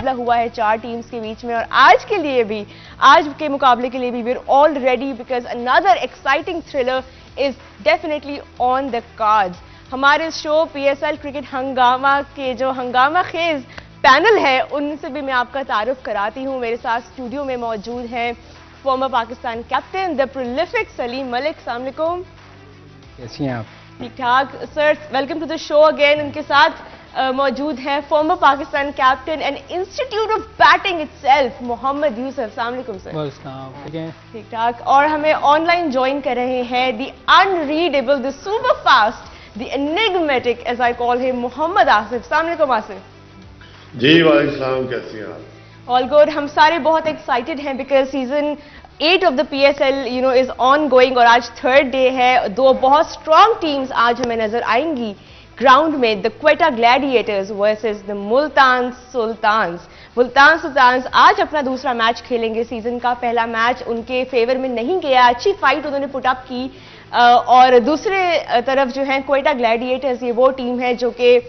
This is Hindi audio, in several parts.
मुकाबला हुआ है 4 टीम्स के बीच में, और आज के मुकाबले के लिए भी we are all ready because another exciting thriller is definitely on the cards. हमारे शो PSL क्रिकेट हंगामा के जो हंगामा खेज पैनल है उनसे भी मैं आपका तारुफ कराती हूँ। मेरे साथ स्टूडियो में मौजूद हैं former Pakistan captain the prolific Saleem Malik. अस्सलाम वालेकुम। कैसी हैं आप? ठीक ठाक sir, welcome to the show again. उनके साथ मौजूद हैं former Pakistan captain and institute of batting itself Mohammad Yousuf. अस्सलाम वालेकुम सर। ठीक ठाक। और हमें ऑनलाइन ज्वाइन कर रहे हैं the unreadable, the super fast, the enigmatic as I call him, Mohammad Asif. अस्सलाम वालेकुम आसिफ। जी वालेकुम सलाम, कैसी हैं आप? All good. हम सारे बहुत एक्साइटेड हैं because season 8 of the PSL is on going और आज 3rd डे है। 2 बहुत स्ट्रॉन्ग टीम्स आज हमें नजर आएंगी ग्राउंड में, the Quetta Gladiators versus the Multan Sultans. Multan Sultans आज अपना दूसरा मैच खेलेंगे। सीजन का पहला मैच उनके फेवर में नहीं गया, अच्छी फाइट उन्होंने पुटअप की, और दूसरे तरफ जो है क्वेटा ग्लैडिएटर्स, ये वो टीम है जो कि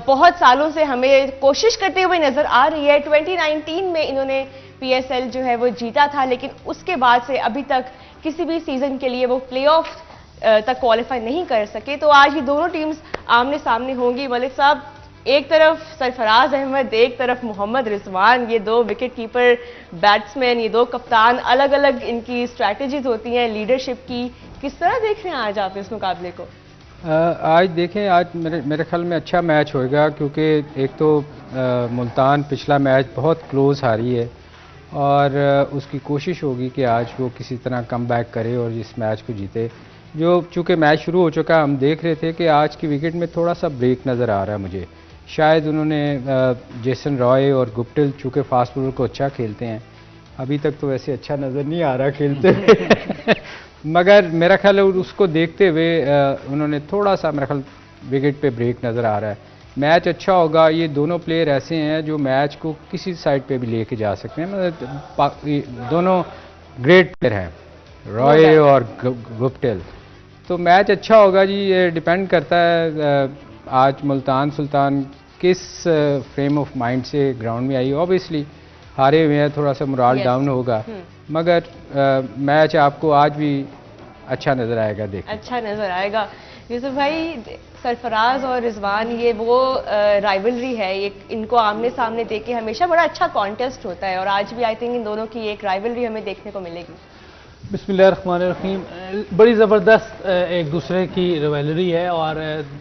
बहुत सालों से हमें कोशिश करते हुए नजर आ रही है। 2019 में इन्होंने PSL जो है वो जीता था, लेकिन उसके बाद से अभी तक किसी भी सीजन के लिए वो प्लेऑफ तक क्वालिफाई नहीं कर सके। तो आज ये दोनों टीम्स आमने सामने होंगी। मलिक साहब, एक तरफ सरफराज अहमद, एक तरफ मोहम्मद रिजवान, ये 2 विकेट कीपर बैट्समैन, ये 2 कप्तान, अलग अलग इनकी स्ट्रैटेजीज होती हैं लीडरशिप की। किस तरह देख रहे हैं आज आप इस मुकाबले को? आज देखें, आज मेरे ख्याल में अच्छा मैच होएगा, क्योंकि एक तो मुल्तान पिछला मैच बहुत क्लोज हारी है और उसकी कोशिश होगी कि आज वो किसी तरह कम बैक करे और इस मैच को जीते। जो चूँकि मैच शुरू हो चुका, हम देख रहे थे कि आज की विकेट में थोड़ा सा ब्रेक नज़र आ रहा है मुझे। शायद उन्होंने जेसन रॉय और गुप्टिल चूँकि फास्ट बॉलर को अच्छा खेलते हैं, अभी तक तो वैसे अच्छा नज़र नहीं आ रहा खेलते मगर मेरा ख्याल है उसको देखते हुए उन्होंने थोड़ा सा, मेरा ख्याल विकेट पे ब्रेक नज़र आ रहा है। मैच अच्छा होगा। ये दोनों प्लेयर ऐसे हैं जो मैच को किसी साइड पे भी लेके जा सकते हैं। मतलब दोनों ग्रेट प्लेयर हैं, रॉय और गुप्टिल। तो मैच अच्छा होगा जी। ये डिपेंड करता है आज मुल्तान सुल्तान किस फ्रेम ऑफ माइंड से ग्राउंड में आई। ऑब्वियसली हारे हुए हैं, थोड़ा सा मोराल डाउन होगा, मगर मैच आपको आज भी अच्छा नजर आएगा। देखिए अच्छा नजर आएगा। यूसुफ भाई, सरफराज और रिजवान, ये वो राइवलरी है, ये इनको आमने सामने देख के हमेशा बड़ा अच्छा कॉन्टेस्ट होता है, और आज भी आई थिंक इन दोनों की एक राइवलरी हमें देखने को मिलेगी। बिस्मिल्लाहिर्रहमानिर्रहीम। बड़ी ज़बरदस्त एक दूसरे की राइवलरी है, और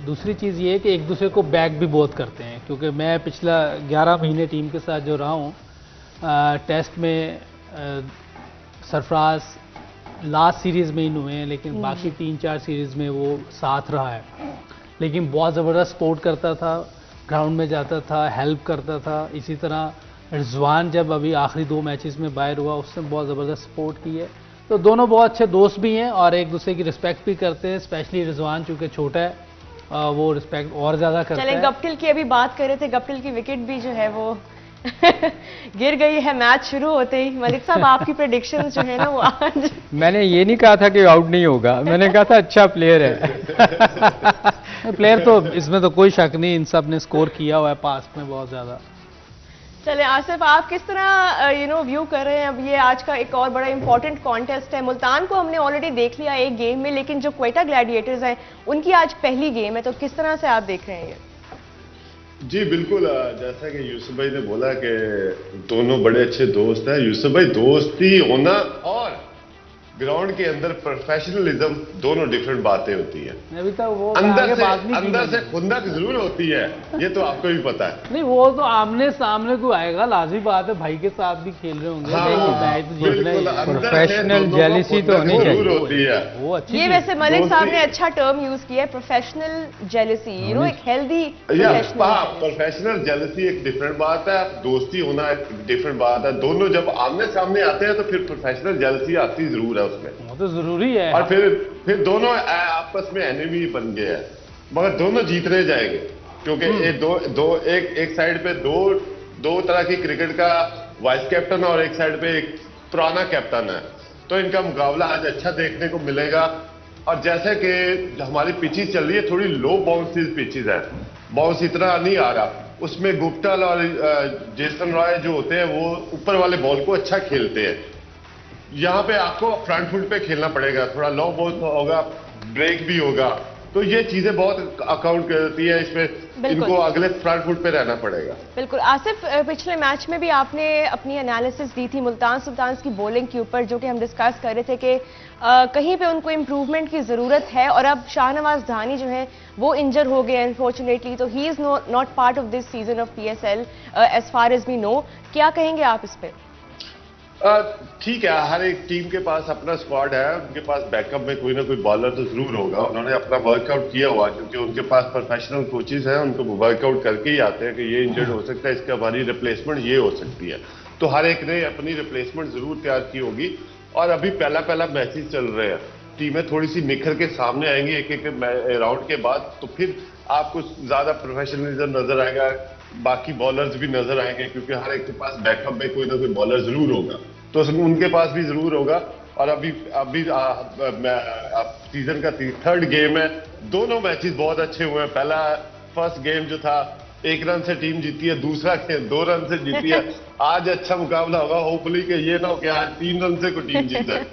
दूसरी चीज़ ये है कि एक दूसरे को बैक भी बहुत करते हैं, क्योंकि मैं पिछला 11 महीने टीम के साथ जो रहा हूँ, टेस्ट में सरफराज लास्ट सीरीज़ में इन हुए हैं, लेकिन बाकी 3-4 सीरीज़ में वो साथ रहा है। लेकिन बहुत ज़बरदस्त सपोर्ट करता था, ग्राउंड में जाता था, हेल्प करता था। इसी तरह रिजवान जब अभी आखिरी 2 मैचेस में बाहर हुआ, उसने बहुत ज़बरदस्त सपोर्ट की है। तो दोनों बहुत अच्छे दोस्त भी हैं और एक दूसरे की रिस्पेक्ट भी करते हैं। स्पेशली रिजवान चूँकि छोटा है, वो रिस्पेक्ट और ज़्यादा करता है। गप्टिल की अभी बात कर रहे थे, गप्टिल की विकेट भी जो है वो गिर गई है मैच शुरू होते ही। मलिक साहब, आपकी प्रेडिक्शंस जो है ना वो आज मैंने ये नहीं कहा था कि आउट नहीं होगा, मैंने कहा था अच्छा प्लेयर है प्लेयर तो इसमें तो कोई शक नहीं, इन सब ने स्कोर किया हुआ है पास्ट में बहुत ज़्यादा। चले आसिफ, आप किस तरह व्यू कर रहे हैं अब ये आज का एक और बड़ा इंपॉर्टेंट कॉन्टेस्ट है? मुल्तान को हमने ऑलरेडी देख लिया एक गेम में, लेकिन जो क्वेटा ग्लैडिएटर्स हैं उनकी आज पहली गेम है, तो किस तरह से आप देख रहे हैं ये? जी बिल्कुल, जैसा कि यूसुफ भाई ने बोला कि दोनों बड़े अच्छे दोस्त हैं। यूसुफ भाई, दोस्ती होना और ग्राउंड के अंदर प्रोफेशनलिज्म दोनों डिफरेंट बातें होती है। अभी तक वो अंदर से खुंदक जरूर होती है, ये तो आपको भी पता है। नहीं, वो तो आमने सामने को आएगा, लाजमी बात है। भाई के साथ भी खेल रहे होंगे, प्रोफेशनल जेलिसी तो होनी चाहिए। वो अच्छी ये वैसे मलिक साहब ने अच्छा टर्म यूज किया है, प्रोफेशनल जेलिसी। एक हेल्दी प्रोफेशनल जेलिसी एक डिफरेंट बात है, दोस्ती होना एक डिफरेंट बात है। दोनों जब आमने सामने आते हैं तो फिर प्रोफेशनल जेलिसी आती जरूर है उसमें, वो तो जरूरी है। और फिर दोनों आपस में एनिमी बन गए हैं, मगर दोनों जीतने जाएंगे, क्योंकि एक साइड पे दो तरह की क्रिकेट का वाइस कैप्टन और एक साइड पे एक पुराना कैप्टन है। तो इनका मुकाबला आज अच्छा देखने को मिलेगा। और जैसे कि हमारी पिचेस चल रही है, थोड़ी लो बाउंस पिचेस है, बाउंस इतना नहीं आ रहा, उसमें गुप्ता और जेसन रॉय जो होते हैं वो ऊपर वाले बॉल को अच्छा खेलते हैं। यहाँ पे आपको फ्रंट फुट पे खेलना पड़ेगा, थोड़ा लो बॉल होगा, ब्रेक भी होगा, तो ये चीजें बहुत अकाउंट करती है इसमें। इनको अगले फ्रंट फुट पे रहना पड़ेगा। बिल्कुल आसिफ, पिछले मैच में भी आपने अपनी एनालिसिस दी थी मुल्तान सुल्तान्स की बॉलिंग के ऊपर, जो कि हम डिस्कस कर रहे थे कि कहीं पे उनको इम्प्रूवमेंट की जरूरत है, और अब शाहनवाज धानी जो है वो इंजर हो गए अनफॉर्चुनेटली, तो he is not part of this season of PSL as far as we know. क्या कहेंगे आप इस पे? ठीक है, हर एक टीम के पास अपना स्क्वाड है, उनके पास बैकअप में कोई ना कोई बॉलर तो जरूर होगा। उन्होंने अपना वर्कआउट किया हुआ, क्योंकि उनके पास प्रोफेशनल कोचेज हैं, उनको वर्कआउट करके ही आते हैं कि ये इंजर्ड हो सकता है, इसका हमारी रिप्लेसमेंट ये हो सकती है। तो हर एक ने अपनी रिप्लेसमेंट जरूर तैयार की होगी। और अभी पहला मैचेस चल रहे हैं, टीमें थोड़ी सी निखर के सामने आएंगी एक एक राउंड के बाद, तो फिर आपको ज्यादा प्रोफेशनलिज्म नजर आएगा, बाकी बॉलर्स भी नजर आएंगे, क्योंकि हर एक के पास बैकअप में कोई ना कोई बॉलर जरूर होगा, तो उनके पास भी जरूर होगा। और अभी सीजन का 3rd गेम है, दोनों मैचेस बहुत अच्छे हुए हैं। फर्स्ट गेम जो था 1 रन से टीम जीती है, दूसरा गेम 2 रन से जीती है। आज अच्छा मुकाबला होगा, होपफुली कि ये ना हो कि आज 3 रन से कोई टीम जीत जाए।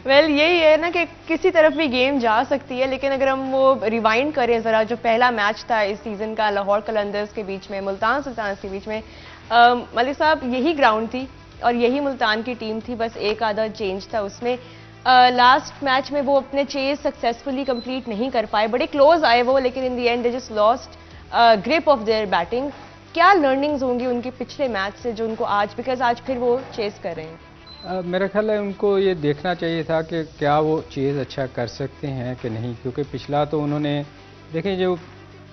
वेल यही है ना कि किसी तरफ भी गेम जा सकती है, लेकिन अगर हम वो रिवाइंड करें जरा, जो पहला मैच था इस सीजन का लाहौर कलंदर्स के बीच में मुल्तान सुल्तान्स के बीच में, मलिक साहब यही ग्राउंड थी और यही मुल्तान की टीम थी, बस एक आधा चेंज था उसमें। लास्ट मैच में वो अपने चेज सक्सेसफुली कंप्लीट नहीं कर पाए, बड़े क्लोज आए वो, लेकिन in the and they just lost grip of their batting. क्या लर्निंग्स होंगी उनके पिछले मैच से जो उनको आज, बिकॉज आज फिर वो चेज कर रहे हैं? मेरा ख्याल है उनको ये देखना चाहिए था कि क्या वो चेज़ अच्छा कर सकते हैं कि नहीं, क्योंकि पिछला तो उन्होंने देखें, जो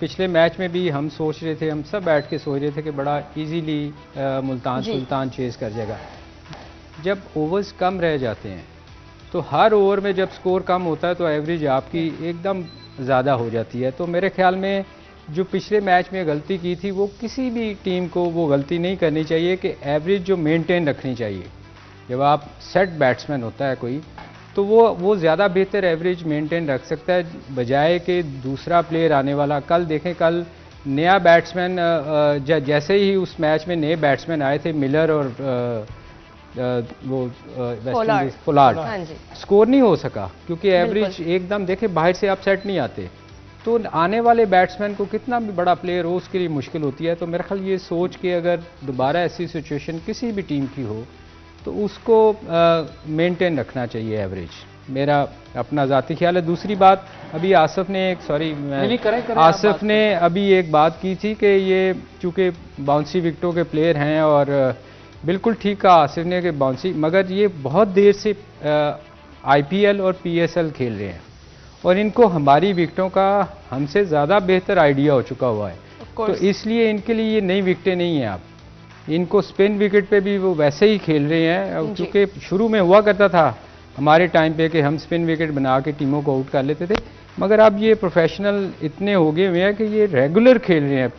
पिछले मैच में भी हम सोच रहे थे, हम सब बैठ के सोच रहे थे कि बड़ा इजीली मुल्तान सुल्तान चेज़ कर जाएगा। जब ओवर्स कम रह जाते हैं तो हर ओवर में जब स्कोर कम होता है तो एवरेज आपकी एकदम ज़्यादा हो जाती है। तो मेरे ख्याल में जो पिछले मैच में गलती की थी, वो किसी भी टीम को वो गलती नहीं करनी चाहिए कि एवरेज जो मेंटेन रखनी चाहिए। जब आप सेट बैट्समैन होता है कोई, तो वो ज़्यादा बेहतर एवरेज मेंटेन रख सकता है, बजाय कि दूसरा प्लेयर आने वाला। कल देखें, कल नया बैट्समैन जैसे ही उस मैच में नए बैट्समैन आए थे, मिलर और वो पोलार्ड, स्कोर नहीं हो सका, क्योंकि एवरेज एकदम देखें बाहर से आप सेट नहीं आते। तो आने वाले बैट्समैन को कितना भी बड़ा प्लेयर हो उसके लिए मुश्किल होती है। तो मेरा ख्याल ये सोच के अगर दोबारा ऐसी सिचुएशन किसी भी टीम की हो तो उसको मेंटेन रखना चाहिए एवरेज, मेरा अपना ज़ाती ख्याल है। दूसरी बात, अभी आसिफ ने आसिफ ने अभी एक बात की थी कि ये चूँकि बाउंसी विकेटों के प्लेयर हैं, और बिल्कुल ठीक कहा आसिफ ने कि बाउंसी, मगर ये बहुत देर से IPL और PSL खेल रहे हैं और इनको हमारी विकेटों का हमसे ज़्यादा बेहतर आइडिया हो चुका हुआ है। तो इसलिए इनके लिए ये नई विकेटें नहीं हैं। आप इनको स्पिन विकेट पे भी वो वैसे ही खेल रहे हैं, क्योंकि शुरू में हुआ करता था हमारे टाइम पे कि हम स्पिन विकेट बना के टीमों को आउट कर लेते थे, मगर अब ये प्रोफेशनल इतने हो गए हुए हैं कि ये रेगुलर खेल रहे हैं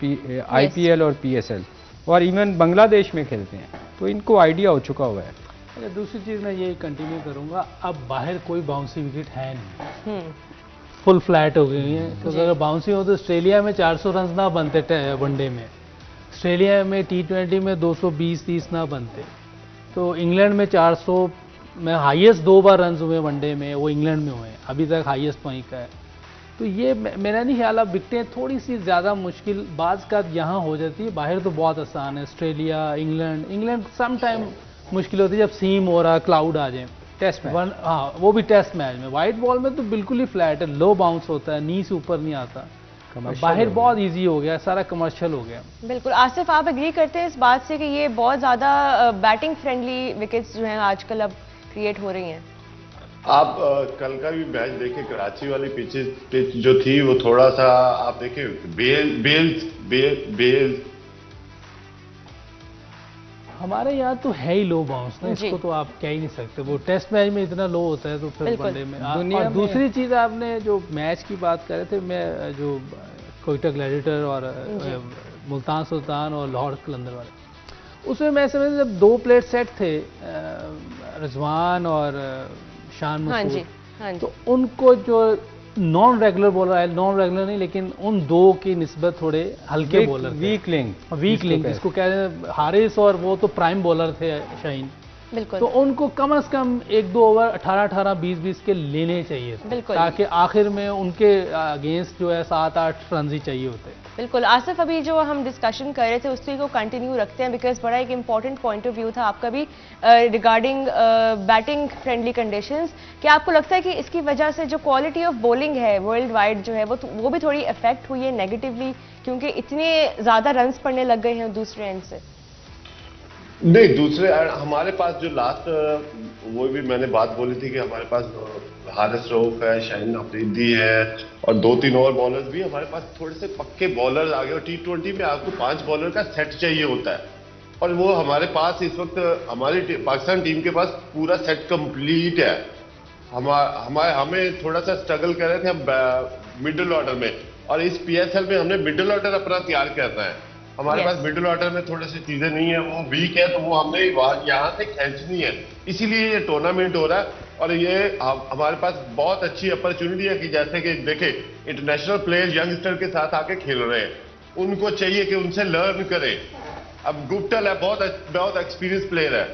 IPL और PSL, और इवन बांग्लादेश में खेलते हैं, तो इनको आइडिया हो चुका हुआ है। अच्छा, दूसरी चीज़ मैं ये कंटिन्यू करूँगा, अब बाहर कोई बाउंसी विकेट है नहीं, फुल फ्लैट हो गई है। क्योंकि अगर बाउंसी हो तो ऑस्ट्रेलिया में 400 रन ना बनते वनडे में, ऑस्ट्रेलिया में T20 में 220-30 ना बनते, तो इंग्लैंड में 400 में हाईएस्ट 2 बार रन हुए वनडे में, वो इंग्लैंड में हुए, अभी तक हाईएस्ट वहीं का है। तो ये मेरा नहीं ख्याल, अब विकटें थोड़ी सी ज़्यादा मुश्किल बाज़ का यहाँ हो जाती है, बाहर तो बहुत आसान है। ऑस्ट्रेलिया, इंग्लैंड सम टाइम मुश्किल होती है जब सीम हो रहा, क्लाउड आ जाए। टेस्ट मैच, हाँ, वो भी टेस्ट मैच में। वाइट बॉल में तो बिल्कुल ही फ्लैट है, लो बाउंस होता है, नी से ऊपर नहीं आता। बाहर बहुत इजी हो गया, सारा कमर्शियल हो गया। बिल्कुल। आसिफ, आप एग्री करते हैं इस बात से कि ये बहुत ज़्यादा बैटिंग फ्रेंडली विकेट्स जो हैं आजकल अब क्रिएट हो रही हैं? आप कल का भी मैच देखें, कराची वाली पिच जो थी वो थोड़ा सा आप देखें, बेल्स हमारे यहाँ तो है ही लो बाउंस ना, इसको तो आप कह ही नहीं सकते। वो टेस्ट मैच में इतना लो होता है तो फिर वनडे में। और दूसरी चीज़, आपने जो मैच की बात कर रहे थे, मैं जो कोयटा ग्लैडिएटर और मुल्तान सुल्तान और लाहौर कलंदर वाले, उसमें मैं समझ जब 2 प्लेयर सेट थे, रिजवान और शान मसूद, तो उनको जो नॉन रेगुलर बॉलर आए, नॉन रेगुलर नहीं लेकिन उन दो की निस्बत थोड़े हल्के बॉलर, वीक लिंक जिसको कह रहे हैं हारिस, और वो तो प्राइम बॉलर थे शाहीन। बिल्कुल। तो उनको कम से कम 1-2 ओवर 18-18, 20-20 के लेने चाहिए थे, ताकि आखिर में उनके अगेंस्ट जो है 7-8 रन ही चाहिए होते। बिल्कुल आसिफ, अभी जो हम डिस्कशन कर रहे थे उसी को कंटिन्यू रखते हैं, बिकॉज बड़ा एक इंपॉर्टेंट पॉइंट ऑफ व्यू था आपका भी रिगार्डिंग बैटिंग फ्रेंडली कंडीशंस। क्या आपको लगता है कि इसकी वजह से जो क्वालिटी ऑफ बॉलिंग है वर्ल्ड वाइड जो है वो भी थोड़ी अफेक्ट हुई है नेगेटिवली, क्योंकि इतने ज्यादा रन्स पड़ने लग गए हैं दूसरे एंड से? नहीं, दूसरे हमारे पास जो लास्ट वो भी मैंने बात बोली थी कि हमारे पास हारिस रऊफ है, शाहीन अफरीदी है और 2-3 और बॉलर्स भी हमारे पास थोड़े से पक्के बॉलर्स आ गए। और T20 में आपको 5 बॉलर का सेट चाहिए होता है, और वो हमारे पास इस वक्त हमारी पाकिस्तान टीम के पास पूरा सेट कंप्लीट है। हमें थोड़ा सा स्ट्रगल कर रहे थे हम मिडिल ऑर्डर में, और इस PSL में हमने मिडिल ऑर्डर अपना तैयार करना है। हमारे पास मिडिल ऑर्डर में थोड़ी सी चीजें नहीं है, वो वीक है, तो वो हमने यहाँ से खींचनी है, इसीलिए ये टूर्नामेंट हो रहा है। और ये हमारे पास बहुत अच्छी अपॉर्चुनिटी है कि जैसे कि देखे इंटरनेशनल प्लेयर यंगस्टर के साथ आके खेल रहे हैं, उनको चाहिए कि उनसे लर्न करें। अब गुप्टल है, बहुत एक्सपीरियंस प्लेयर है,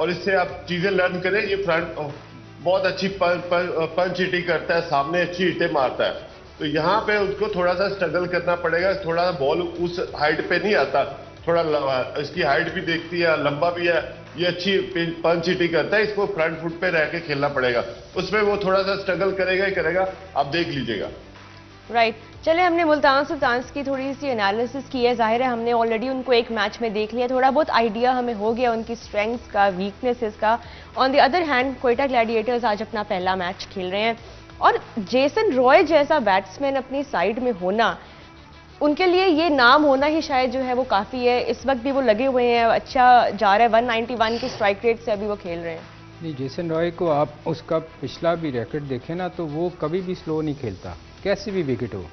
और इससे आप चीजें लर्न करें। ये फ्रंट बहुत अच्छी पंच हिटिंग करता है, सामने अच्छी हिटें मारता है, तो यहाँ पे उसको थोड़ा सा स्ट्रगल करना पड़ेगा। थोड़ा सा बॉल उस हाइट पे नहीं आता, थोड़ा इसकी हाइट भी देखती है, लंबा भी है, ये अच्छी पंच हिटिंग करता है, इसको फ्रंट फुट पे रह के खेलना पड़ेगा। उसमें वो थोड़ा सा स्ट्रगल करेगा ही करेगा, आप देख लीजिएगा। राइट चले, हमने मुल्तान सुल्तान्स की थोड़ी सी एनालिसिस की है। जाहिर है हमने ऑलरेडी उनको एक मैच में देख लिया, थोड़ा बहुत आइडिया हमें हो गया उनकी स्ट्रेंथ्स का, वीकनेसेस का। On the other hand Quetta Gladiators आज अपना पहला मैच खेल रहे हैं, और जेसन रॉय जैसा बैट्समैन अपनी साइड में होना, उनके लिए ये नाम होना ही शायद जो है वो काफ़ी है। इस वक्त भी वो लगे हुए हैं, अच्छा जा रहा है, 191 की स्ट्राइक रेट से अभी वो खेल रहे हैं। नहीं, जेसन रॉय को आप उसका पिछला भी रैकेट देखें ना, तो वो कभी भी स्लो नहीं खेलता, कैसी भी विकेट हो,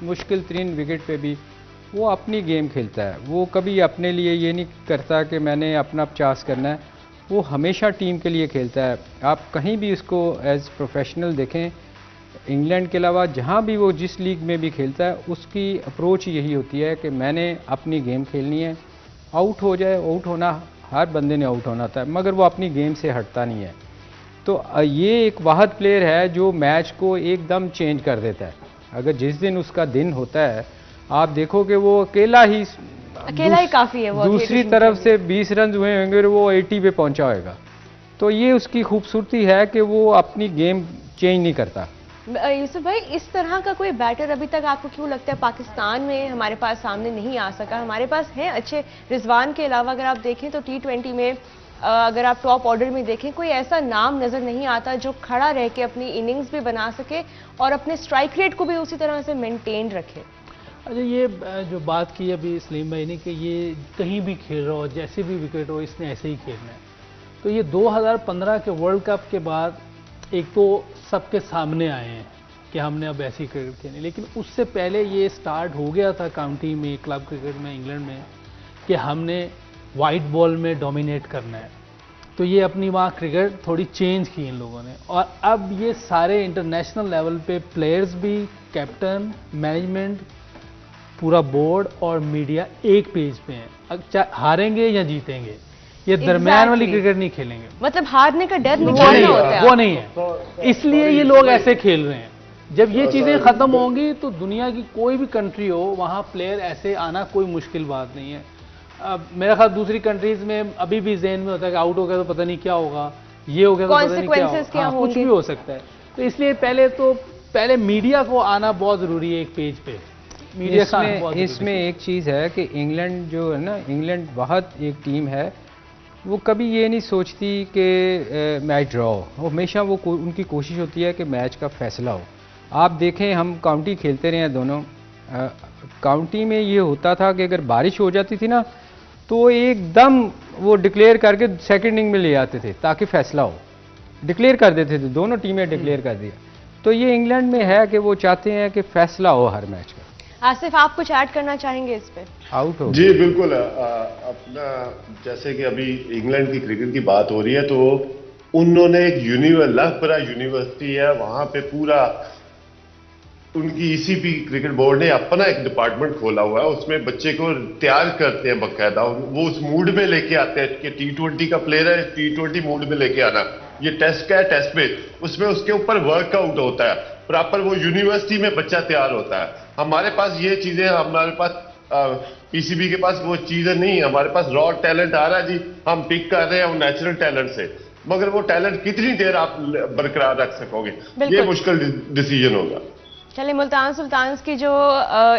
मुश्किल तरीन विकेट पे भी वो अपनी गेम खेलता है। वो कभी अपने लिए ये नहीं करता कि मैंने अपना 50 करना है, वो हमेशा टीम के लिए खेलता है। आप कहीं भी उसको एज प्रोफेशनल देखें, इंग्लैंड के अलावा जहाँ भी वो जिस लीग में भी खेलता है, उसकी अप्रोच यही होती है कि मैंने अपनी गेम खेलनी है, आउट हो जाए, आउट होना हर बंदे ने आउट होना था, मगर वो अपनी गेम से हटता नहीं है। तो ये एक वाहिद प्लेयर है जो मैच को एकदम चेंज कर देता है। अगर जिस दिन उसका दिन होता है, आप देखो कि वो अकेला ही काफ़ी है, वो दूसरी तरफ से 20 रन हुए होंगे और वो 80 पे पहुंचा होगा। तो ये उसकी खूबसूरती है कि वो अपनी गेम चेंज नहीं करता। यूसुफ भाई, इस तरह का कोई बैटर अभी तक आपको क्यों लगता है पाकिस्तान में हमारे पास सामने नहीं आ सका? हमारे पास हैं अच्छे, रिजवान के अलावा अगर आप देखें तो T20 में अगर आप टॉप ऑर्डर में देखें, कोई ऐसा नाम नजर नहीं आता जो खड़ा रह के अपनी इनिंग्स भी बना सके और अपने स्ट्राइक रेट को भी उसी तरह से मेंटेन रखे। अच्छा, ये जो बात की अभी सलीम भाई ने कि ये कहीं भी खेल रहा हो, जैसे भी विकेट हो, इसने ऐसे ही खेलना है, तो ये 2015 के वर्ल्ड कप के बाद एक तो सबके सामने आए हैं कि हमने अब ऐसी क्रिकेट खेलनी, लेकिन उससे पहले ये स्टार्ट हो गया था काउंटी में, क्लब क्रिकेट में, इंग्लैंड में, कि हमने वाइट बॉल में डोमिनेट करना है। तो ये अपनी वहाँ क्रिकेट थोड़ी चेंज की इन लोगों ने, और अब ये सारे इंटरनेशनल लेवल पे प्लेयर्स भी, कैप्टन, मैनेजमेंट, पूरा बोर्ड और मीडिया एक पेज पे हैं। अब हारेंगे या जीतेंगे, ये दरमियान वाली क्रिकेट नहीं खेलेंगे, मतलब हारने का डर नहीं होता है, वो नहीं है। इसलिए ये लोग ऐसे खेल रहे हैं। जब ये चीजें खत्म होंगी तो दुनिया की कोई भी कंट्री हो, वहां प्लेयर ऐसे आना कोई मुश्किल बात नहीं है। अब मेरा ख्याल दूसरी कंट्रीज में अभी भी ज़हन में होता है कि आउट हो गया तो पता नहीं क्या होगा, ये हो गया तो पता नहीं क्या होगा, कुछ भी हो सकता है। तो इसलिए पहले मीडिया को आना बहुत जरूरी है एक पेज पे। इसमें एक चीज़ है कि इंग्लैंड जो है ना, इंग्लैंड बहुत एक टीम है, वो कभी ये नहीं सोचती कि मैच ड्रॉ हो, वो हमेशा उनकी कोशिश होती है कि मैच का फैसला हो। आप देखें, हम काउंटी खेलते रहे हैं दोनों, काउंटी में ये होता था कि अगर बारिश हो जाती थी ना, तो एकदम वो डिक्लेयर करके सेकंड इनिंग में ले आते थे ताकि फैसला हो, डिक्लेयर कर देते थे, दोनों टीमें डिक्लेयर कर दिया। तो ये इंग्लैंड में है कि वो चाहते हैं कि फैसला हो हर मैच का। आसिफ, आप कुछ ऐड करना चाहेंगे इस पे? आउट हो जी बिल्कुल, अपना जैसे कि अभी इंग्लैंड की क्रिकेट की बात हो रही है, तो उन्होंने एक लखपरा यूनिवर्सिटी है, वहां पे पूरा उनकी ईसीपी क्रिकेट बोर्ड ने अपना एक डिपार्टमेंट खोला हुआ है, उसमें बच्चे को तैयार करते हैं बकायदा, वो उस मूड में लेके आते हैं कि T20 का प्लेयर है, T20 मूड में लेके आना, ये टेस्ट का है, टेस्ट में उसमें उसके ऊपर वर्कआउट होता है प्रॉपर, वो यूनिवर्सिटी में बच्चा तैयार होता है। हमारे पास ये चीजें, हमारे पास पीसीबी के पास वो चीजें नहीं है, हमारे पास रॉ टैलेंट आ रहा है जी, हम पिक कर रहे हैं वो नेचुरल टैलेंट से, मगर वो टैलेंट कितनी देर आप बरकरार रख सकोगे, ये मुश्किल डिसीजन होगा। चलिए, मुल्तान सुल्तान्स की जो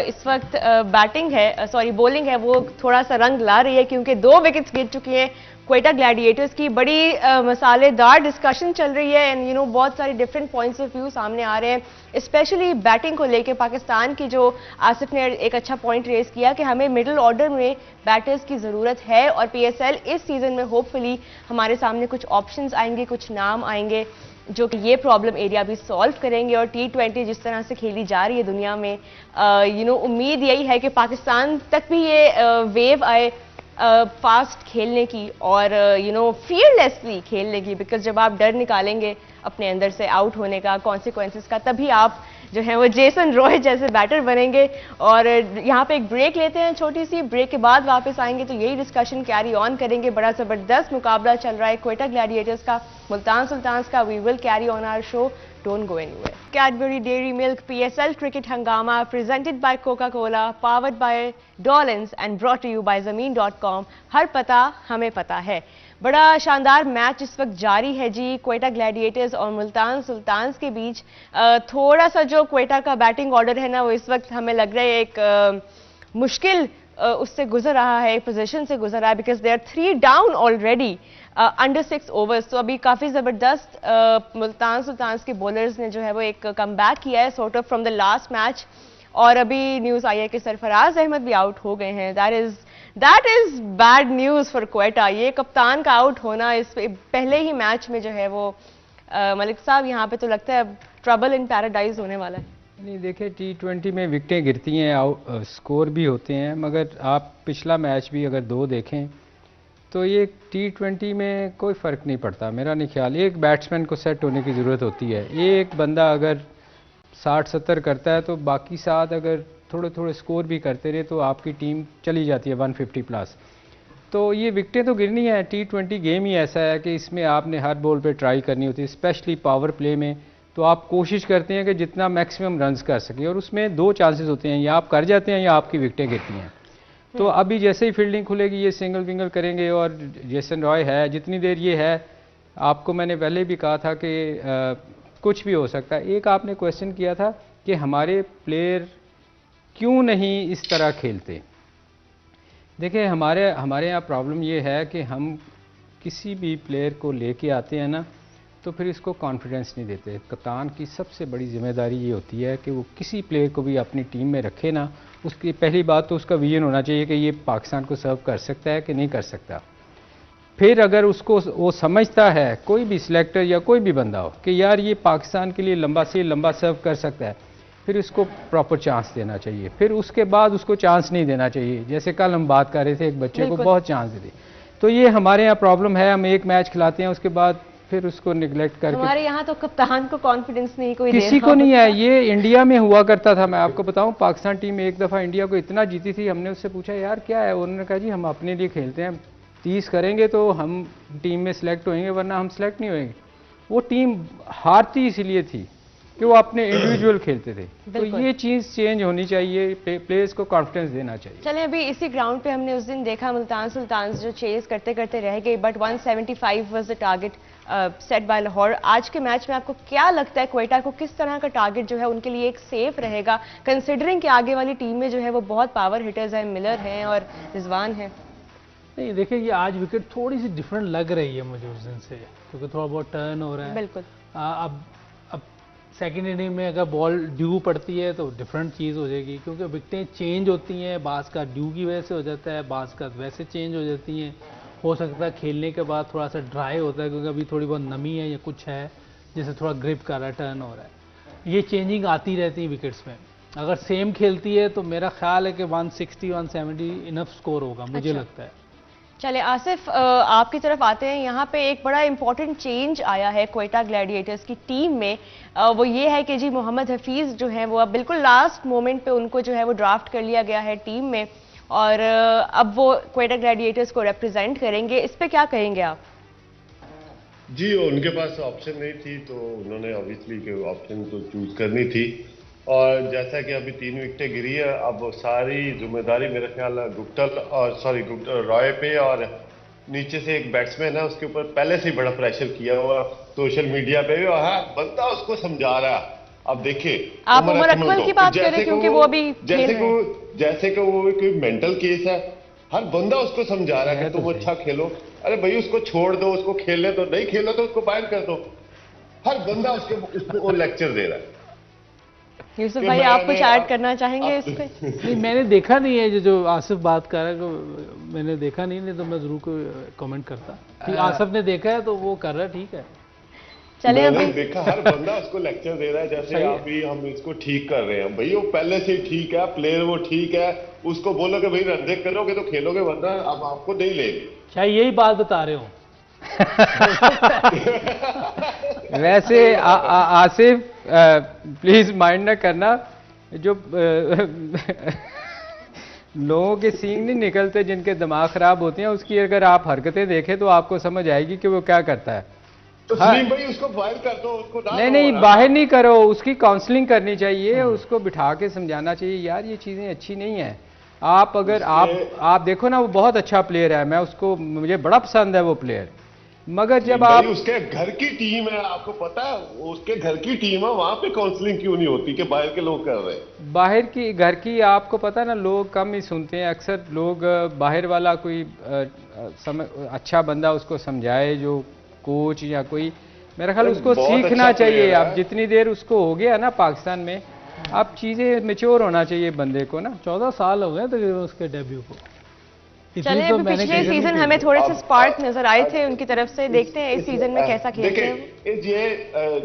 इस वक्त बैटिंग है, सॉरी बॉलिंग है, वो थोड़ा सा रंग ला रही है क्योंकि 2 विकेट्स गिर चुकी हैं क्वेटा ग्लैडिएटर्स की। बड़ी मसालेदार डिस्कशन चल रही है एंड यू नो बहुत सारे डिफरेंट पॉइंट्स ऑफ व्यू सामने आ रहे हैं, स्पेशली बैटिंग को लेके। पाकिस्तान की जो आसिफ ने एक अच्छा पॉइंट रेज किया कि हमें मिडिल ऑर्डर में बैटर्स की ज़रूरत है और पीएसएल इस सीज़न में होपफुली हमारे सामने कुछ ऑप्शंस आएंगे, कुछ नाम आएंगे जो कि ये प्रॉब्लम एरिया भी सॉल्व करेंगे। और T20 जिस तरह से खेली जा रही है दुनिया में, यू नो उम्मीद यही है कि पाकिस्तान तक भी ये वेव आए फास्ट खेलने की और यू नो फियरलेसली खेलने की, बिकॉज जब आप डर निकालेंगे अपने अंदर से आउट होने का, कॉन्सिक्वेंसेस का, तभी आप जो है वो जेसन रॉय जैसे बैटर बनेंगे। और यहाँ पे एक ब्रेक लेते हैं, छोटी सी ब्रेक के बाद वापस आएंगे तो यही डिस्कशन कैरी ऑन करेंगे। बड़ा जबरदस्त मुकाबला चल रहा है क्वेटा ग्लैडिएटर्स का, मुल्तान सुल्तान्स का। We will carry on our show, don't go anywhere. Cadbury Dairy Milk PSL cricket Hungama presented by Coca Cola, powered by Dawlance and brought to you by ज़मीन.com। हर पता हमें पता है। बड़ा शानदार मैच इस वक्त जारी है जी, क्वेटा ग्लैडिएटर्स और मुल्तान सुल्तान्स के बीच। थोड़ा सा जो क्वेटा का बैटिंग ऑर्डर है ना, वो इस वक्त हमें लग रहा है एक मुश्किल उससे गुजर रहा है, पोजीशन से गुजर रहा है, because they are 3 down already under 6 overs. तो अभी काफ़ी ज़बरदस्त मुल्तान सुल्तान्स के बॉलर्स ने जो है वो एक कम बैक किया है sort of from the last match. और अभी न्यूज़ आई है कि सरफराज अहमद भी आउट हो गए हैं। That is bad news for Quetta. ये कप्तान का आउट होना इस पहले ही मैच में जो है वो मलिक साहब, यहाँ पे तो लगता है ट्रबल इन पैराडाइज होने वाला है। नहीं, देखिए T20 में विकटें गिरती हैं, स्कोर भी होते हैं, मगर आप पिछला मैच भी अगर 2 देखें तो ये T20 में कोई फ़र्क नहीं पड़ता मेरा नहीं ख्याल। एक बैट्समैन को सेट होने की ज़रूरत होती है। एक बंदा अगर 60-70 करता है तो बाकी 7 अगर थोड़े थोड़े स्कोर भी करते रहे तो आपकी टीम चली जाती है 150 प्लस। तो ये विकटें तो गिरनी है। T20 गेम ही ऐसा है कि इसमें आपने हर बॉल पे ट्राई करनी होती है, स्पेशली पावर प्ले में। तो आप कोशिश करते हैं कि जितना मैक्सिमम रन्स कर सकें, और उसमें 2 चांसेस होते हैं, या आप कर जाते हैं या आपकी विकटें गिरती हैं। तो अभी जैसे ही फील्डिंग खुलेगी ये सिंगल विंगल करेंगे, और जेसन रॉय है, जितनी देर ये है, आपको मैंने पहले भी कहा था कि कुछ भी हो सकता है। एक आपने क्वेश्चन किया था कि हमारे प्लेयर क्यों नहीं इस तरह खेलते। देखिए, हमारे यहाँ प्रॉब्लम ये है कि हम किसी भी प्लेयर को लेके आते हैं ना, तो फिर इसको कॉन्फिडेंस नहीं देते। कप्तान की सबसे बड़ी जिम्मेदारी ये होती है कि वो किसी प्लेयर को भी अपनी टीम में रखे ना, उसकी पहली बात तो उसका विजन होना चाहिए कि ये पाकिस्तान को सर्व कर सकता है कि नहीं कर सकता। फिर अगर उसको वो समझता है, कोई भी सिलेक्टर या कोई भी बंदा हो, कि यार ये पाकिस्तान के लिए लंबा से लंबा सर्व कर सकता है, फिर उसको प्रॉपर चांस देना चाहिए। फिर उसके बाद उसको चांस नहीं देना चाहिए। जैसे कल हम बात कर रहे थे, एक बच्चे को बहुत चांस दे दी। तो ये हमारे यहाँ प्रॉब्लम है, हम एक मैच खिलाते हैं, उसके बाद फिर उसको निगलेक्ट करके। हमारे यहाँ तो कप्तान को कॉन्फिडेंस नहीं कोई किसी को नहीं है। ये इंडिया में हुआ करता था। मैं आपको बताऊं, पाकिस्तान टीम एक दफ़ा इंडिया को इतना जीती थी, हमने उससे पूछा यार क्या है, उन्होंने कहा जी हम अपने लिए खेलते हैं, 30 करेंगे तो हम टीम में सिलेक्ट होंगे, वरना हम सिलेक्ट नहीं होंगे। वो टीम हारती इसीलिए थी कि वो अपने इंडिविजुअल खेलते थे। तो ये चीज़ चेंज होनी चाहिए, प्लेयर्स को कॉन्फिडेंस देना चाहिए। चलें, अभी इसी ग्राउंड पे हमने उस दिन देखा मुल्तान सुल्तान्स जो चेज करते करते रह गई, but 175 was the target set by Lahore. आज के मैच में आपको क्या लगता है क्वेटा को किस तरह का टारगेट जो है उनके लिए एक सेफ रहेगा, कंसिडरिंग कि आगे वाली टीम में जो है वो बहुत पावर हिटर्स हैं, मिलर हैं और रिजवान हैं? नहीं, देखिए ये आज विकेट थोड़ी सी डिफरेंट लग रही है मुझे उस दिन से, क्योंकि थोड़ा बहुत टर्न हो रहा है। बिल्कुल। अब सेकेंड इनिंग में अगर बॉल ड्यू पड़ती है तो डिफरेंट चीज़ हो जाएगी, क्योंकि विकटें चेंज होती हैं। बास का ड्यू की वजह से हो जाता है, बास का वैसे चेंज हो जाती हैं। हो सकता है खेलने के बाद थोड़ा सा ड्राई होता है, क्योंकि अभी थोड़ी बहुत नमी है या कुछ है, जैसे थोड़ा ग्रिप कर रहा है, टर्न हो रहा है। ये चेंजिंग आती रहती है विकेट्स में। अगर सेम खेलती है तो मेरा ख्याल है कि 160-170 इनफ स्कोर होगा, मुझे लगता है। चले आसिफ, आपकी तरफ आते हैं। यहाँ पे एक बड़ा इंपॉर्टेंट चेंज आया है क्वेटा ग्लैडिएटर्स की टीम में। वो ये है कि जी मोहम्मद हफीज जो है वो अब बिल्कुल लास्ट मोमेंट पे उनको जो है वो ड्राफ्ट कर लिया गया है टीम में, और अब वो क्वेटा ग्लैडिएटर्स को रिप्रेजेंट करेंगे। इस पे क्या कहेंगे आप? जी, उनके पास ऑप्शन नहीं थी तो उन्होंने ऑब्वियसली ऑप्शन तो चूज करनी थी, और जैसा कि अभी 3 विकेटें गिरी है, अब सारी जिम्मेदारी मेरे ख्याल गुप्तल और रॉय पे, और नीचे से एक बैट्समैन है उसके ऊपर पहले से ही बड़ा प्रेशर किया हुआ सोशल मीडिया पे भी, हाँ बंदा उसको समझा रहा है। अब देखिए आप उमर अकमल की बात करें क्योंकि वो अभी जैसे कि वो कोई मेंटल केस है, हर बंदा उसको समझा रहा है कि तुम अच्छा खेलो। अरे भाई उसको छोड़ दो, उसको खेलने दो, नहीं खेलो तो उसको बाहर कर दो। हर बंदा उसको लेक्चर दे रहा है। यूसुफ भाई, आप कुछ ऐड करना चाहेंगे इस पे? नहीं, मैंने देखा नहीं है जो आसिफ बात कर रहा है, मैंने देखा नहीं तो मैं जरूर कमेंट करता कि आसिफ ने देखा है तो वो कर रहा है, ठीक है। चले अभी देखा, हर बंदा उसको लेक्चर दे रहा है, जैसे अभी हम इसको ठीक कर रहे हैं। भाई वो पहले से ठीक है, प्लेयर वो ठीक है, उसको बोलो कि भाई रन करोगे तो खेलोगे, वरना अब आपको नहीं लेंगे। शायद यही बात बता रहे हो। वैसे आसिफ प्लीज माइंड ना करना, जो लोगों के सींग नहीं निकलते जिनके दिमाग खराब होते हैं, उसकी अगर आप हरकतें देखें तो आपको समझ आएगी कि वो क्या करता है। तो सलीम भाई उसको बाहर कर दो, उसको नहीं बाहर नहीं करो, उसकी काउंसलिंग करनी चाहिए, उसको बिठा के समझाना चाहिए, यार ये चीजें अच्छी नहीं है। आप अगर आप देखो ना, वो बहुत अच्छा प्लेयर है, मैं उसको, मुझे बड़ा पसंद है वो प्लेयर, मगर जब आप उसके घर की टीम है, आपको पता है उसके घर की टीम है, वहां पे काउंसलिंग क्यों नहीं होती कि बाहर के लोग कर रहे हैं? बाहर की घर की आपको पता है ना, लोग कम ही सुनते हैं। अक्सर लोग बाहर वाला कोई अच्छा बंदा उसको समझाए, जो कोच या कोई, मेरा ख्याल उसको सीखना चाहिए। अब जितनी देर उसको हो गया ना पाकिस्तान में, अब चीजें मैच्योर होना चाहिए बंदे को ना। 14 साल हो गए तकरीबन उसके डेब्यू को। चलिए, तो पिछले सीजन हमें थोड़े से स्पार्क नजर आए थे उनकी तरफ से, देखते हैं इस सीजन में कैसा खेलते हैं। ये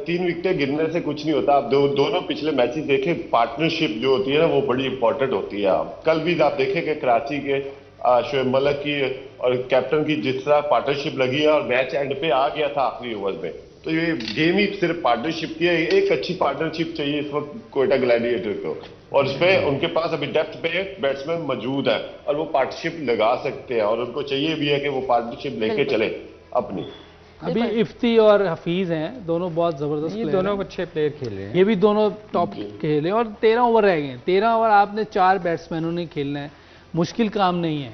3 विकेटें गिरने से कुछ नहीं होता। आप दोनों पिछले मैचेस देखें, पार्टनरशिप जो होती है ना वो बड़ी इंपॉर्टेंट होती है। कल भी आप देखें कि कराची के शोएब मलिक की और कैप्टन की जिस तरह पार्टनरशिप लगी है, और मैच एंड पे आ गया था आखिरी ओवर में, तो ये गेम ही सिर्फ पार्टनरशिप की है। एक अच्छी पार्टनरशिप चाहिए इस वक्त कोयटा ग्लैडिएटर को, और इसमें उनके पास अभी डेप्थ पे बैट्समैन मौजूद है और वो पार्टनरशिप लगा सकते हैं, और उनको चाहिए भी है कि वो पार्टनरशिप लेके चले अपनी। अभी इफ्ती और हफीज हैं, दोनों बहुत जबरदस्त, ये दोनों अच्छे प्लेयर खेल रहे हैं, ये भी दोनों टॉप खेले, और 13 ओवर रह गए। 13 ओवर आपने 4 बैट्समैनों ने खेलना है, मुश्किल काम नहीं है,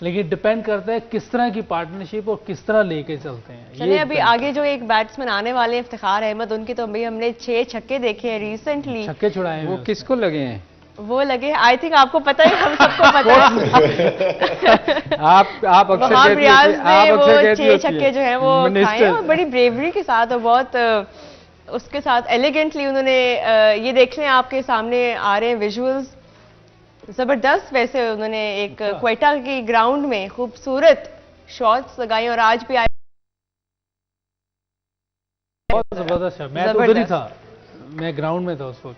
लेकिन डिपेंड करता है किस तरह की पार्टनरशिप और किस तरह लेके चलते हैं। चलिए, अभी आगे जो एक बैट्समैन आने वाले हैं इफ्तिखार अहमद, उनके तो अभी हमने 6 छक्के देखे हैं रिसेंटली। छक्के छुड़ाए हैं, वो किसको लगे हैं? वो लगे, आई थिंक आपको पता है, हम सबको पता है। आप अक्सर कहती हैं वो 6 छक्के जो है वो खाए हैं, और बड़ी ब्रेवरी के साथ और बहुत उसके साथ एलिगेंटली उन्होंने, ये देख लें आपके सामने आ रहे हैं विजुअल्स, जबरदस्त। वैसे उन्होंने एक क्वेटा की ग्राउंड में खूबसूरत शॉट्स लगाए, और आज भी आए, बहुत जबरदस्त। मैं तो उधर ही था, मैं ग्राउंड में था उस वक्त।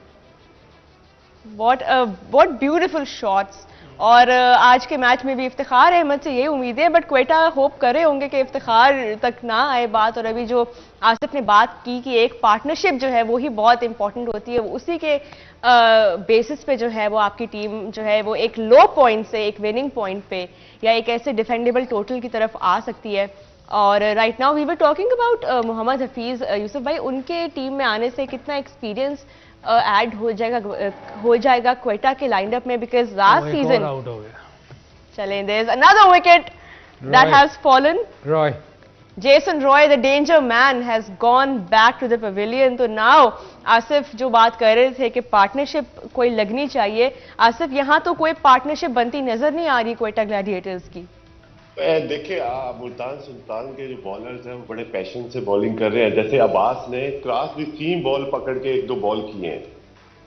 बहुत ब्यूटीफुल शॉट्स। और आज के मैच में भी इफ्तिखार अहमद से यही उम्मीद है, बट क्वेटा होप कर रहे होंगे कि इफ्तिखार तक ना आए बात। और अभी जो आसिफ ने बात की कि एक पार्टनरशिप जो है वो ही बहुत इंपॉर्टेंट होती है, उसी के बेसिस पे जो है वो आपकी टीम जो है वो एक लो पॉइंट से एक विनिंग पॉइंट पे या एक ऐसे डिफेंडेबल टोटल की तरफ आ सकती है। और right now we were talking about Mohammad Hafeez. Yousuf भाई, उनके टीम में आने से कितना एक्सपीरियंस ऐड हो जाएगा क्वेटा के लाइनअप में, बिकॉज लास्ट सीजन आउट हो गया। चलें, there is another wicket that has fallen. Roy, Jason Roy, the danger man, has gone back to the pavilion. तो now आसिफ जो बात कर रहे थे कि पार्टनरशिप कोई लगनी चाहिए, आसिफ यहाँ तो कोई पार्टनरशिप बनती नजर नहीं आ रही क्वेटा ग्लैडिएटर्स की। देखिए, मुल्तान सुल्तान के जो बॉलर्स हैं वो बड़े पैशन से बॉलिंग कर रहे हैं। जैसे अब्बास ने क्रॉस दी 3 बॉल पकड़ के 1-2 बॉल किए हैं।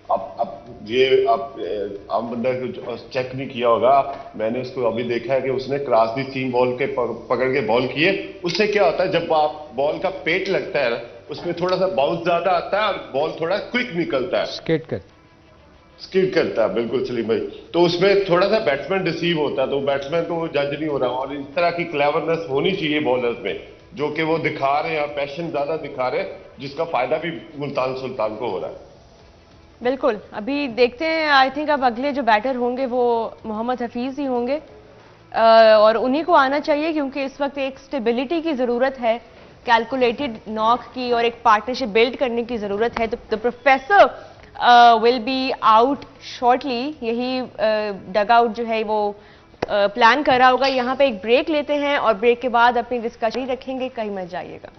अब ये आम बंदा चेक नहीं किया होगा, मैंने उसको अभी देखा है कि उसने क्रॉस दी 3 बॉल के पकड़ के बॉल किए। उससे क्या होता है, जब आप बॉल का पेट लगता है ना, उसमें थोड़ा सा बाउंस ज्यादा आता है और बॉल थोड़ा क्विक निकलता है, स्किड करता है, बिल्कुल सलीम भाई। तो उसमें थोड़ा सा बैट्समैन डिसीव होता है, तो बैट्समैन को जज नहीं हो रहा। और इस तरह की क्लेवरनेस होनी चाहिए बॉलर्स में, जो कि वो दिखा रहे हैं, पैशन ज्यादा दिखा रहे हैं, जिसका फायदा भी मुल्तान सुल्तान को हो रहा है। बिल्कुल, अभी देखते हैं। आई थिंक अब अगले जो बैटर होंगे वो मोहम्मद हफीज ही होंगे, और उन्हीं को आना चाहिए, क्योंकि इस वक्त एक स्टेबिलिटी की ज़रूरत है, कैलकुलेटेड नॉक की, और एक पार्टनरशिप बिल्ड करने की ज़रूरत है। तो the professor will be out shortly, यही डग आउट जो है वो प्लान कर रहा होगा। यहाँ पे एक ब्रेक लेते हैं और ब्रेक के बाद अपनी डिस्कशन रखेंगे, कहीं मत जाइएगा।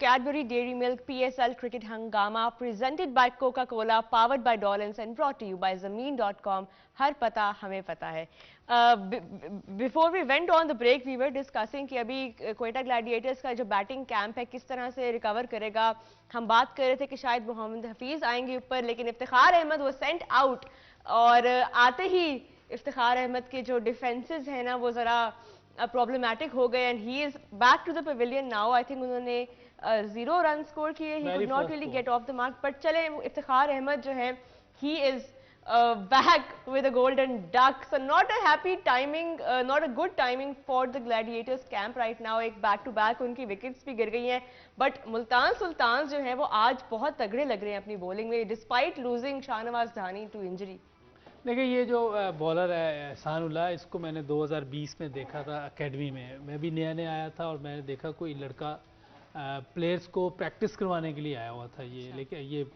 Cadbury Dairy Milk PSL Cricket Hangama presented by Coca-Cola, powered by Dolans and brought to you by Zameen.com. हर पता हमें पता है। Before we went on the break, we were discussing कि अभी क्वेटा ग्लैडिएटर्स का जो बैटिंग कैंप है किस तरह से रिकवर करेगा। हम बात कर रहे थे कि शायद मोहम्मद हफीज आएंगे ऊपर, लेकिन इफ्तिखार अहमद वो सेंट आउट, और आते ही इफ्तिखार अहमद के जो डिफेंसेस हैं ना वो ज़रा प्रॉब्लमैटिक हो गए, and he is back to the pavilion now. I think उन्होंने 0 रन स्कोर किए, he could not really get off the mark, but चले इफ्तिखार अहमद जो है he is back with a golden duck, so not a happy timing, not a good timing for the Gladiators camp right now. एक बैक टू बैक उनकी विकेट्स भी गिर गई हैं, बट मुल्तान सुल्तान जो है वो आज बहुत तगड़े लग रहे हैं अपनी बॉलिंग में, despite losing Shahnawaz Dahani to injury. देखिए ये जो बॉलर है एहसानुल्लाह, इसको मैंने 2020 में देखा था अकेडमी में। मैं भी नया नया आया था और मैंने देखा कोई लड़का प्लेयर्स को प्रैक्टिस करवाने के लिए आया हुआ था ये, लेकिन ये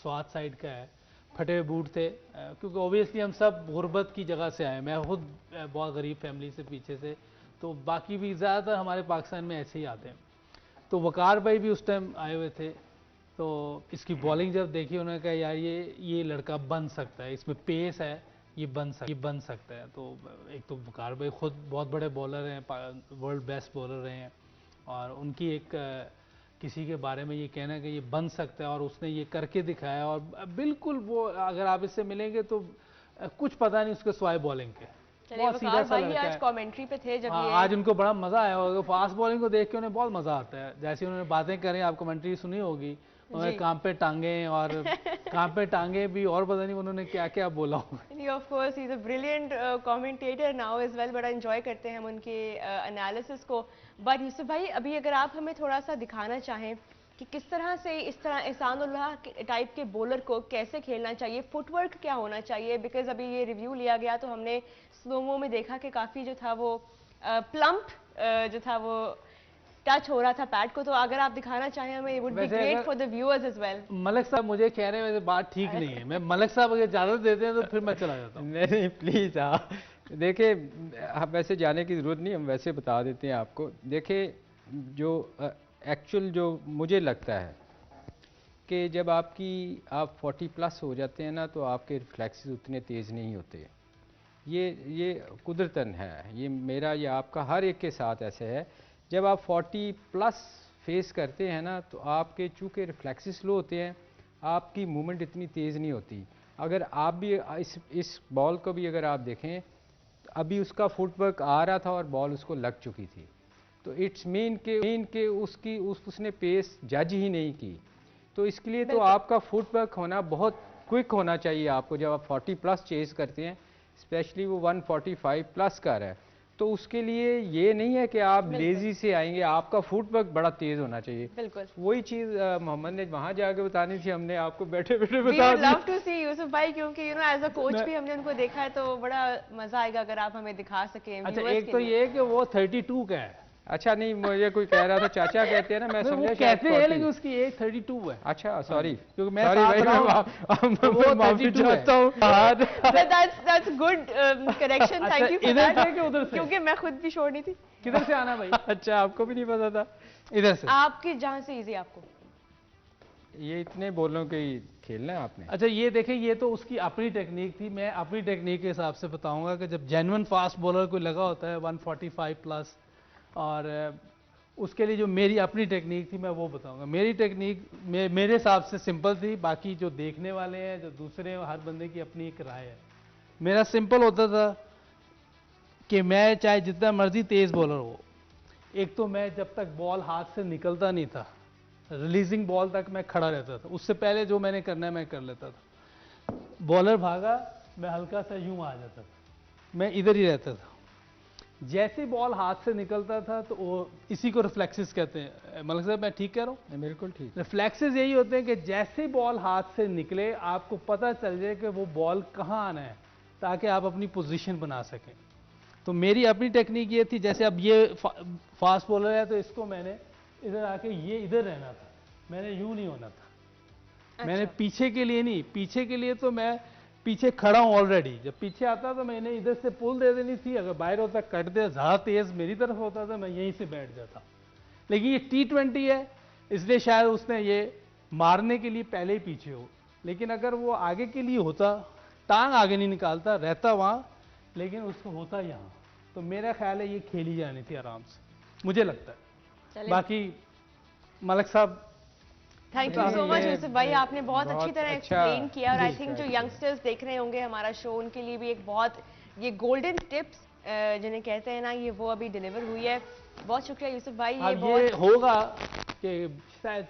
स्वात साइड का है, फटे हुए बूट थे, क्योंकि ओबियसली हम सब गुर्बत की जगह से आए। मैं खुद बहुत गरीब फैमिली से पीछे से, तो बाकी भी ज़्यादातर हमारे पाकिस्तान में ऐसे ही आते हैं। तो वकार भाई भी उस टाइम आए हुए थे, तो इसकी बॉलिंग जब देखी उन्होंने कहा यार ये लड़का बन सकता है, इसमें पेस है, ये बन सकता है। तो एक तो वकार भाई खुद बहुत बड़े बॉलर हैं, वर्ल्ड बेस्ट बॉलर रहे हैं, और उनकी एक किसी के बारे में ये कहना कि ये बन सकता है, और उसने ये करके दिखाया। और बिल्कुल वो अगर आप इससे मिलेंगे तो कुछ पता नहीं उसके स्वाय बॉलिंग के, बहुत सीधा सा लड़का है। आज कमेंट्री पे थे जब ये आज उनको बड़ा मजा आया होगा, फास्ट बॉलिंग को देख के उन्हें बहुत मजा आता है। जैसे उन्होंने बातें करें, आप कमेंट्री सुनी होगी, उन्होंने काम पे टांगे और काम पे टांगे भी, और पता नहीं उन्होंने क्या क्या बोला होगा। Of course he is a brilliant commentator now as well, बड़ा एंजॉय करते हैं हम उनके एनालिसिस को। बट यूसुफ भाई, अभी अगर आप हमें थोड़ा सा दिखाना चाहें कि किस तरह से इस तरह एहसानुल्लाह टाइप के बॉलर को कैसे खेलना चाहिए, फुटवर्क क्या होना चाहिए, बिकॉज अभी ये रिव्यू लिया गया तो हमने स्लोमो में देखा कि काफ़ी जो था वो प्लम्प जो था वो टच हो रहा था पैड को। तो अगर आप दिखाना चाहें हमें, it would be great for the viewers as well। Malik साहब मुझे कह रहे हैं वैसे बात ठीक नहीं है, मैं मलिक साहब अगर इजाजत देते हैं तो फिर मैं चला जाता हूँ। नहीं प्लीज़, हाँ देखिए, हम वैसे जाने की ज़रूरत नहीं, हम वैसे बता देते हैं आपको। देखिए जो एक्चुअल जो मुझे लगता है कि जब आप 40 प्लस हो जाते हैं ना, तो आपके रिफ्लेक्सेस उतने तेज़ नहीं होते। ये कुदरतन है, ये मेरा या आपका हर एक के साथ ऐसे है। जब आप 40 प्लस फेस करते हैं ना, तो आपके चूँकि रिफ्लेक्सेस स्लो होते हैं, आपकी मूवमेंट इतनी तेज़ नहीं होती। अगर आप भी इस बॉल को भी अगर आप देखें, अभी उसका फुटवर्क आ रहा था और बॉल उसको लग चुकी थी, तो इट्स मेन के उसने पेस जज ही नहीं की। तो इसके लिए तो आपका फुटवर्क होना बहुत क्विक होना चाहिए आपको। जब आप 40 प्लस चेस करते हैं, स्पेशली वो 145 प्लस कर है, तो उसके लिए ये नहीं है कि आप लेजी से आएंगे, आपका फुटवर्क बड़ा तेज होना चाहिए। बिल्कुल वही चीज मोहम्मद ने वहां जाके बतानी थी, हमने आपको बैठे बैठे बता दी। लव टू सी यूसुफ भाई, क्योंकि एज अ कोच भी हमने उनको देखा है, तो बड़ा मजा आएगा अगर आप हमें दिखा सकें। अच्छा, एक तो ये कि वो 32 का है। अच्छा नहीं, मुझे कोई कह रहा था चाचा कहते हैं ना, मैं समझा कहते हैं लेकिन उसकी एज 32 है। अच्छा सॉरी, क्योंकि मैं माफी चाहता हूँ। That's good correction, thank you for इधर that, से कि उधर से? क्योंकि मैं खुद भी श्योर नहीं थी। किधर से आना भाई? अच्छा आपको भी नहीं पता था? इधर से आपकी जहां से इजी आपको। ये इतने बोलों के ही खेलना है आपने। अच्छा ये देखें, ये तो उसकी अपनी टेक्निक थी, मैं अपनी टेक्निक के हिसाब से बताऊंगा कि जब जेन्युइन फास्ट बॉलर को लगा होता है 145 प्लस, और उसके लिए जो मेरी अपनी टेक्निक थी मैं वो बताऊंगा। मेरी टेक्निक मेरे हिसाब से सिंपल थी, बाकी जो देखने वाले हैं, जो दूसरे हैं, हर बंदे की अपनी एक राय है। मेरा सिंपल होता था कि मैं चाहे जितना मर्जी तेज बॉलर हो, एक तो मैं जब तक बॉल हाथ से निकलता नहीं था, रिलीजिंग बॉल तक मैं खड़ा रहता था, उससे पहले जो मैंने करना है मैं कर लेता था। बॉलर भागा, मैं हल्का सा यूं आ जाता था, मैं इधर ही रहता था। जैसे बॉल हाथ से निकलता था तो वो इसी को रिफ्लेक्सेस कहते हैं। मलिक साहब मैं ठीक कह रहा हूँ? बिल्कुल ठीक। रिफ्लेक्सेस यही होते हैं कि जैसे बॉल हाथ से निकले आपको पता चल जाए कि वो बॉल कहाँ आना है, ताकि आप अपनी पोजीशन बना सकें। तो मेरी अपनी टेक्निक ये थी, जैसे अब ये फास्ट बॉलर है तो इसको मैंने इधर आके ये इधर रहना था, मैंने यूं नहीं होना था। अच्छा। मैंने पीछे के लिए नहीं, पीछे के लिए तो मैं पीछे खड़ा हूं ऑलरेडी। जब पीछे आता तो मैंने इधर से पुल दे देनी थी, अगर बाहर होता कट दे, ज़्यादा तेज मेरी तरफ होता था मैं यहीं से बैठ जाता। लेकिन ये T20 है, इसलिए शायद उसने ये मारने के लिए पहले ही पीछे हो, लेकिन अगर वो आगे के लिए होता, टांग आगे नहीं निकालता, रहता वहां, लेकिन उसको होता यहाँ, तो मेरा ख्याल है ये खेली जानी थी आराम से, मुझे लगता है। बाकी मलिक साहब thank you so much Yusuf भाई, आपने बहुत अच्छी तरह अच्छा एक्सप्लेन किया, और आई थिंक जो यंगस्टर्स देख रहे होंगे हमारा शो, उनके लिए भी एक बहुत ये गोल्डन टिप्स जिन्हें कहते हैं ना, ये वो अभी डिलीवर हुई है। बहुत शुक्रिया यूसुफ भाई। ये होगा कि शायद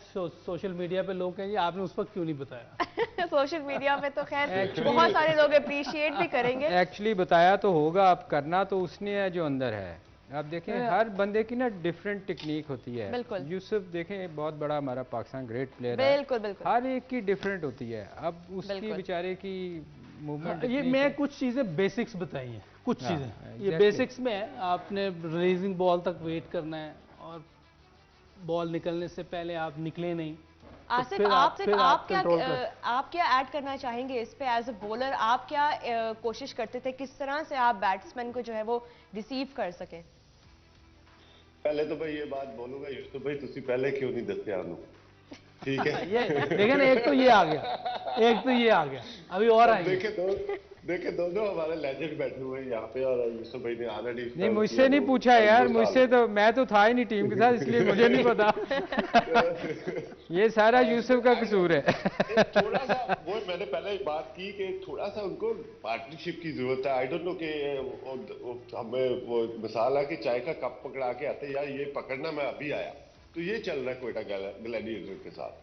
सोशल मीडिया पे लोग कहेंगे आपने उस वक्त क्यों नहीं बताया। सोशल मीडिया पे तो खैर बहुत सारे लोग अप्रिशिएट भी करेंगे। एक्चुअली बताया तो होगा, अब करना तो उसने है जो अंदर है। आप देखें हर बंदे की ना डिफरेंट टेक्निक होती है। बिल्कुल। यूसुफ देखें बहुत बड़ा हमारा पाकिस्तान ग्रेट प्लेयर है, बिल्कुल बिल्कुल, हर एक की डिफरेंट होती है। अब उसकी बेचारे की मूवमेंट, ये मैं कुछ चीजें बेसिक्स बताई हैं, कुछ चीजें ये बेसिक्स में है। आपने रिलीजिंग बॉल तक वेट करना है, और बॉल निकलने से पहले आप निकले नहीं। आसिफ आप क्या ऐड करना चाहेंगे इस पे एज अ बॉलर? आप क्या कोशिश करते थे, किस तरह से आप बैट्समैन को जो है वो रिसीव कर सकें? पहले तो मैं ये बात बोलूंगा यूसुफ भाई, तुसी पहले क्यों नहीं दसते आनू, ठीक है। ये लेकिन एक तो ये आ गया, एक तो ये आ गया, अभी और आएंगे। देखे दोनों हमारे लेजेंड बैठे हुए हैं यहाँ पे, और यूसुफ भाई ने ऑलरेडी नहीं मुझसे नहीं पूछा यार, मुझसे तो मैं तो था ही नहीं टीम के साथ, इसलिए मुझे नहीं पता। ये सारा यूसुफ का कसूर है। थोड़ा सा वो मैंने पहले बात की कि थोड़ा सा उनको पार्टनरशिप की जरूरत है। आई डोंट नो कि हमें वो मिसाल है कि चाय का कप पकड़ा के आते यार ये पकड़ना, मैं अभी आया, तो ये चल रहा है कोयटा ग्लैडिएटर के साथ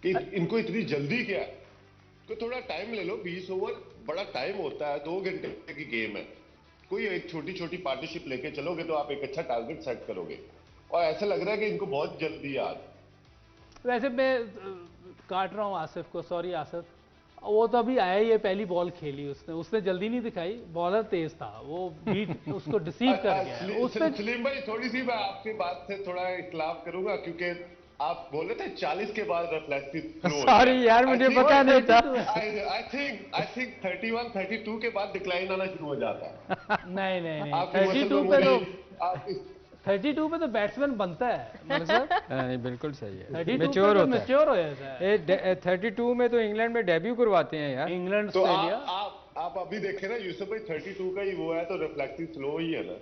कि इनको इतनी जल्दी क्या है, तो थोड़ा टाइम ले लो। 20 ओवर बड़ा टाइम होता है, 2 घंटे की गेम है। कोई एक छोटी छोटी पार्टनरशिप लेके चलोगे तो आप एक अच्छा टारगेट सेट करोगे, और ऐसा लग रहा है कि इनको बहुत जल्दी है आज। वैसे मैं काट रहा हूँ आसिफ को, सॉरी आसिफ, वो तो अभी आया ही है, पहली बॉल खेली उसने जल्दी नहीं दिखाई, बॉलर तेज था, वो बीट उसको डिसीव कर गया। सलीम भाई थोड़ी सी मैं आपकी बात से थोड़ा इख्तिलाफ करूंगा, क्योंकि आप बोले थे 40 के बाद रिफ्लेक्सिव। सॉरी यार मुझे पता नहीं था। आई थिंक 31, 32 के बाद डिक्लाइन आना शुरू हो जाता है। नहीं 32 पे तो बैट्समैन बनता है। नहीं बिल्कुल सही है, 32 मैच्योर होता है, मैच्योर हो जाता है। 32 में तो इंग्लैंड में डेब्यू करवाते हैं यार, इंग्लैंड तो ऑस्ट्रेलिया। आप अभी देखे ना यूसुफ भाई, 32 का ही वो है, तो रिफ्लेक्सिव स्लो ही है ना।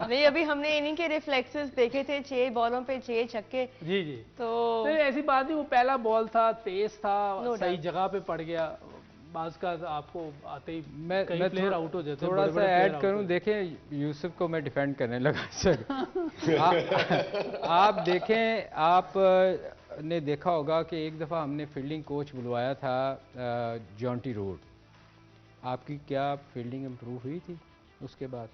नहीं अभी हमने इन्हीं के रिफ्लेक्सेस देखे थे, 6 बॉलों पे 6 छक्के। जी तो ऐसी बात नहीं, वो पहला बॉल था, तेज था, सही जगह पे पड़ गया। बाज का आपको आते ही मैं प्लेयर आउट हो जाते हैं। थोड़ा सा ऐड करूं, देखें यूसुफ को मैं डिफेंड करने लगा सर। आप देखें, आप ने देखा होगा कि एक दफ़ा हमने फील्डिंग कोच बुलवाया था जॉन्टी रोड। आपकी क्या फील्डिंग इम्प्रूव हुई थी? उसके बाद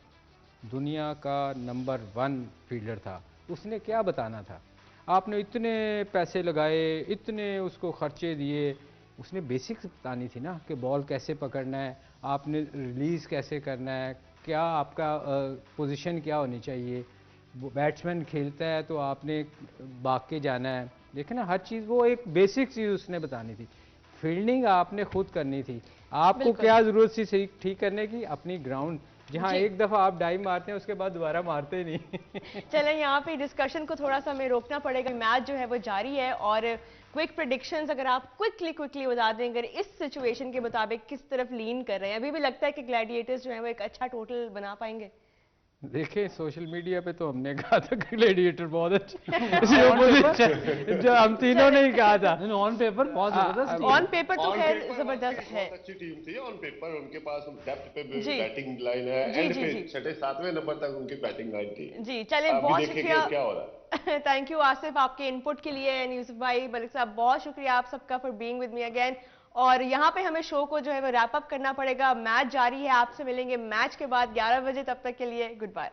दुनिया का नंबर 1 फील्डर था, उसने क्या बताना था? आपने इतने पैसे लगाए, इतने उसको खर्चे दिए, उसने बेसिक्स बतानी थी ना कि बॉल कैसे पकड़ना है, आपने रिलीज़ कैसे करना है, क्या आपका पोजीशन क्या होनी चाहिए। बैट्समैन खेलता है तो आपने भाग के जाना है, देखें ना हर चीज़, वो एक बेसिक चीज़ उसने बतानी थी। फील्डिंग आपने खुद करनी थी। आपको क्या ज़रूरत थी ठीक करने की? अपनी ग्राउंड, जहाँ एक दफ़ा आप डाइव मारते हैं उसके बाद दोबारा मारते ही नहीं। चलें यहाँ पे डिस्कशन को थोड़ा सा हमें रोकना पड़ेगा, मैच जो है वो जारी है, और क्विक प्रेडिक्शंस अगर आप क्विकली बता दें, अगर इस सिचुएशन के मुताबिक किस तरफ लीन कर रहे हैं। अभी भी लगता है कि ग्लैडिएटर्स जो है वो एक अच्छा टोटल बना पाएंगे? देखें सोशल मीडिया पे तो हमने कहा था कि ग्लैडिएटर बहुत अच्छा, जो हम तीनों ने ही कहा था। ऑन पेपर बहुत जबरदस्त, ऑन पेपर तो खैर जबरदस्त है, बहुत अच्छी टीम थी ऑन पेपर। उनके पास डेप्थ पे बैटिंग लाइन है, एंड पे 6-7वें नंबर तक उनकी बैटिंग लाइन थी। जी चलें, बहुत शुक्रिया, क्या हो रहा है। थैंक यू आसिफ आपके इनपुट के लिए, एंड यूसुफ भाई, मलिक साहब बहुत शुक्रिया आप सबका for being with me again. और यहाँ पे हमें शो को जो है वो रैप अप करना पड़ेगा। मैच जारी है, आपसे मिलेंगे मैच के बाद 11 बजे, तब तक के लिए गुड बाय।